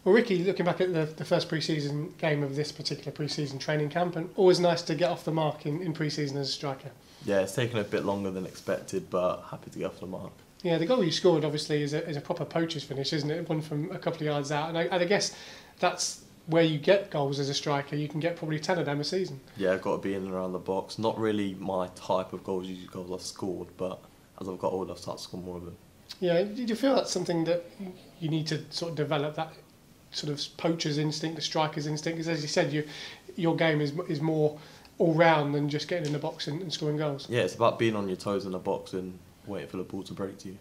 Well, Ricky, looking back at the first pre-season game of this particular pre-season training camp, and always nice to get off the mark in pre-season as a striker. Yeah, it's taken a bit longer than expected, but happy to get off the mark. Yeah, the goal you scored obviously is a proper poacher's finish, isn't it? One from a couple of yards out, and I guess that's where you get goals as a striker. You can get probably 10 of them a season. Yeah, I've got to be in and around the box. Not really my type of goals, usually goals I've scored, but as I've got older, I've started to score more of them. Yeah, did you feel that's something that you need to sort of develop, that sort of poacher's instinct, the striker's instinct? Because as you said, your game is more all round than just getting in the box and scoring goals. Yeah, it's about being on your toes in the box and waiting for the ball to break to you.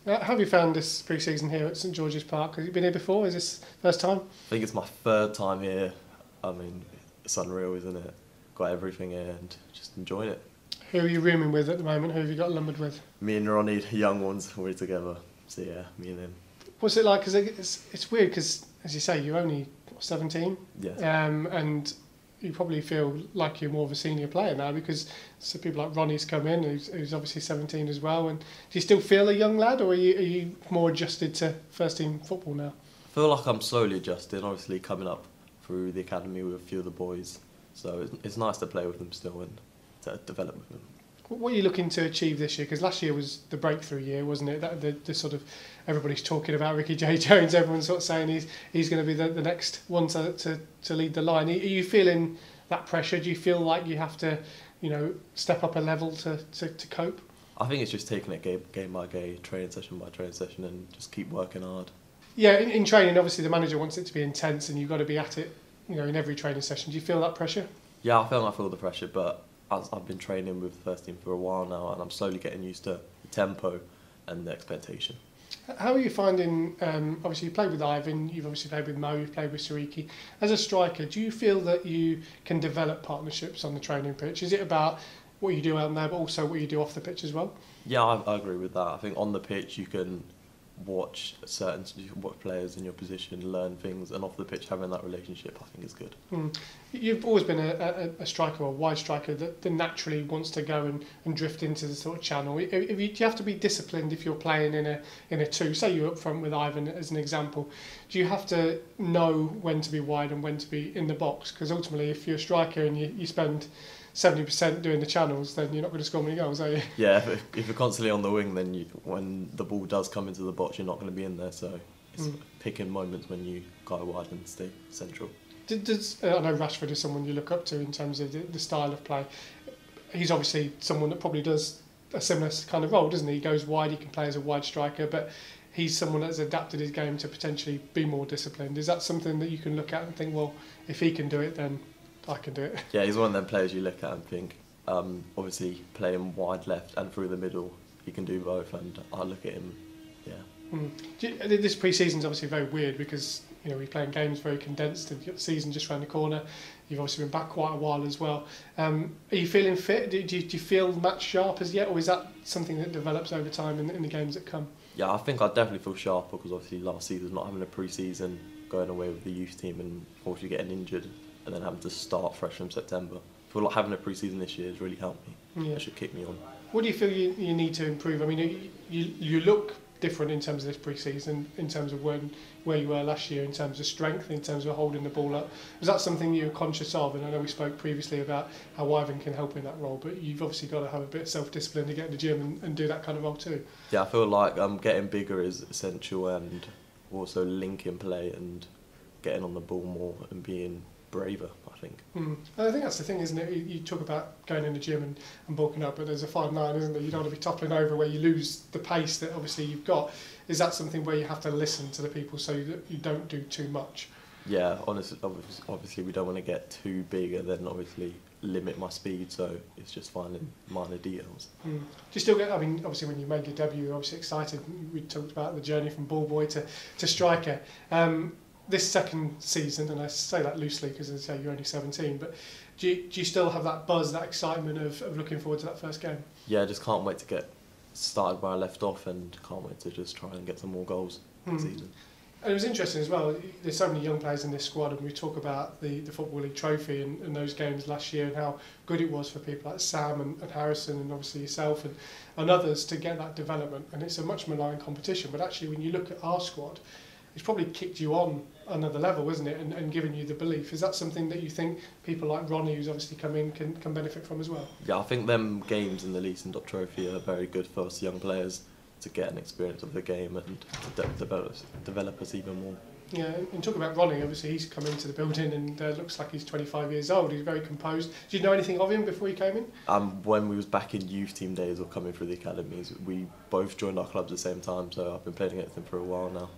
How have you found this pre-season here at St George's Park? Have you been here before? Is this first time? I think it's my third time here. I mean, it's unreal, isn't it? Got everything here and just enjoying it. Who are you rooming with at the moment? Who have you got lumbered with? Me and Ronnie, young ones, we're together. So yeah, me and him. What's it like? Because it's weird because, as you say, you're only 17. Yes. And you probably feel like you're more of a senior player now because so people like Ronnie's come in, who's obviously 17 as well. And do you still feel a young lad, or are you more adjusted to first team football now? I feel like I'm slowly adjusting, obviously coming up through the academy with a few of the boys. So it's nice to play with them still and to develop with them. What are you looking to achieve this year? Because last year was the breakthrough year, wasn't it? The sort of, everybody's talking about Ricky-Jade Jones. Everyone's sort of saying he's going to be the next one to lead the line. Are you feeling that pressure? Do you feel like you have to, step up a level to cope? I think it's just taking it game by game, training session by training session, and just keep working hard. Yeah, in training, obviously the manager wants it to be intense, and you've got to be at it, in every training session. Do you feel that pressure? Yeah, I feel the pressure, but I've been training with the first team for a while now, and I'm slowly getting used to the tempo and the expectation. How are you finding, obviously you played with Ivan, you've obviously played with Mo, you've played with Sariki. As a striker, do you feel that you can develop partnerships on the training pitch? Is it about what you do out there, but also what you do off the pitch as well? Yeah, I agree with that. I think on the pitch you can watch players in your position, learn things, and off the pitch having that relationship I think is good. You've always been a striker, or a wide striker that naturally wants to go and drift into the sort of channel. Do you have to be disciplined if you're playing in a two? Say you're up front with Ivan as an example. Do you have to know when to be wide and when to be in the box? Because ultimately if you're a striker and you spend 70% doing the channels, then you're not going to score many goals, are you? Yeah, if you're constantly on the wing, then when the ball does come into the box, you're not going to be in there. So it's picking moments when you go wide and stay central. I know Rashford is someone you look up to in terms of the style of play. He's obviously someone that probably does a similar kind of role, doesn't he? He goes wide, he can play as a wide striker, but he's someone that's adapted his game to potentially be more disciplined. Is that something that you can look at and think, well, if he can do it, then I can do it? Yeah, he's one of them players you look at and think, obviously playing wide left and through the middle, he can do both, and I look at him, yeah. This pre-season's obviously very weird because we're playing games very condensed and you've got the season just around the corner. You've obviously been back quite a while as well. Are you feeling fit? Do you feel match sharp as yet, or is that something that develops over time in the games that come? Yeah, I think I definitely feel sharper because obviously last season not having a pre-season, going away with the youth team and obviously getting injured and then having to start fresh from September. I feel like having a pre-season this year has really helped me. It should kick me on. What do you feel you need to improve? I mean, you look different in terms of this pre-season, in terms of where you were last year, in terms of strength, in terms of holding the ball up. Was that something you were conscious of? And I know we spoke previously about how Ivan can help in that role, but you've obviously got to have a bit of self-discipline to get in the gym and do that kind of role too. Yeah, I feel like getting bigger is essential, and also linking play and getting on the ball more and being braver, I think. I think that's the thing, isn't it? You talk about going in the gym and bulking up, but there's a fine line, isn't there? You don't want to be toppling over where you lose the pace that obviously you've got. Is that something where you have to listen to the people so that you don't do too much? Yeah, obviously we don't want to get too big and then obviously limit my speed, so it's just finding minor details. Do you still get, I mean, obviously when you made your debut, you're obviously excited. We talked about the journey from ball boy to striker. This second season, and I say that loosely because as I say you're only 17, but do you still have that buzz, that excitement of looking forward to that first game? Yeah, I just can't wait to get started where I left off and can't wait to just try and get some more goals this season. And it was interesting as well, there's so many young players in this squad, and we talk about the Football League trophy and those games last year and how good it was for people like Sam and Harrison and obviously yourself and others to get that development. And it's a much maligned competition, but actually when you look at our squad, it's probably kicked you on another level, isn't it? And giving you the belief. Is that something that you think people like Ronnie, who's obviously come in, can benefit from as well? Yeah, I think them games in the Leeson Dot Trophy are very good for us young players to get an experience of the game and to develop us even more. Yeah, and talking about Ronnie, obviously he's come into the building and looks like he's 25 years old. He's very composed. Did you know anything of him before he came in? When we was back in youth team days or coming through the academies, we both joined our clubs at the same time, so I've been playing against him for a while now.